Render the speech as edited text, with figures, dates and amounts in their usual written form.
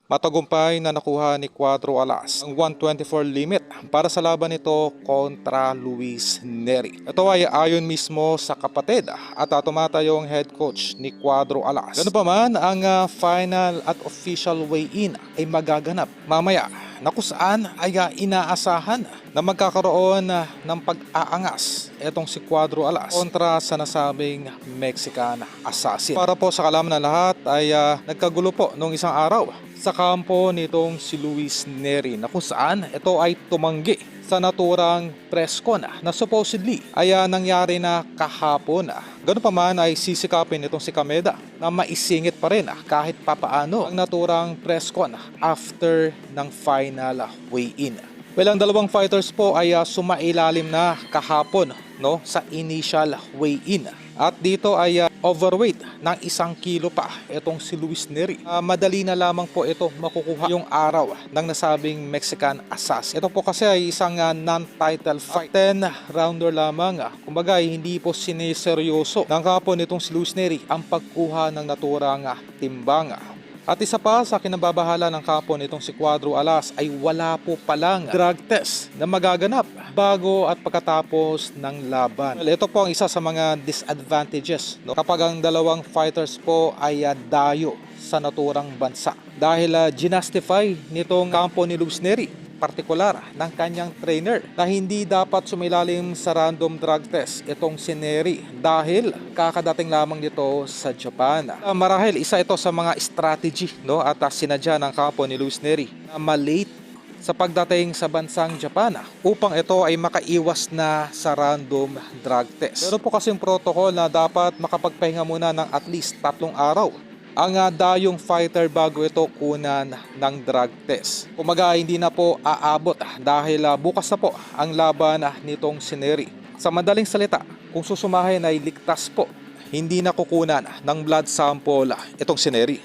Matagumpay na nakuha ni Cuadro Alas ang 124 limit para sa laban nito kontra Luis Nery. Ito ay ayon mismo sa kapatid at tumatayong head coach ni Cuadro Alas. Ganun pa man, ang final at official weigh-in ay magaganap mamaya na kung saan ay inaasahan na magkakaroon ng pag-aangas itong si Cuadro Alas kontra sa nasabing Mexican assassin. Para po sa kalaman ng lahat ay nagkagulo po nung isang araw sa kampo nitong si Luis Nery na kung saan ito ay tumanggi sa naturang press con na supposedly ay nangyari na kahapon. Ganun pa man ay sisikapin itong si Kameda na maisingit pa rin kahit papaano ang naturang press con after ng final weigh-in. Well, ang dalawang fighters po ay sumailalim na kahapon sa initial weigh-in. At dito ay overweight ng 1 kilo pa itong si Luis Nery. Madali na lamang po ito makukuha yung araw ng nasabing Mexican assassin. Ito po kasi ay isang non-title fight. 10 rounder lamang. Kumbaga hindi po sineseryoso ng kapon nitong si Luis Nery ang pagkuha ng naturang timbang. At isa pa sa kinababahala ng kapon nitong si Cuadro Alas ay wala po palang drug test na magaganap bago at pagkatapos ng laban. Well, ito po ang isa sa mga disadvantages kapag ang dalawang fighters po ay dayo sa naturang bansa. Dahil ginastify nitong kampo ni Luis Nery, partikular ng kanyang trainer, na hindi dapat sumilalim sa random drug test itong si Nery dahil kakadating lamang nito sa Japan. Marahil isa ito sa mga strategy at sinadya ng kampo ni Luis Nery na malate sa pagdating sa bansang Japan upang ito ay makaiwas na sa random drug test. Pero po kasing protocol na dapat makapagpahinga muna ng at least 3 araw ang dayong fighter bago ito kunan ng drug test. Kumaga hindi na po aabot dahil bukas na po ang laban nitong si Nery. Sa madaling salita, kung susumahin ay ligtas po, hindi na kukunan ng blood sample itong si Nery.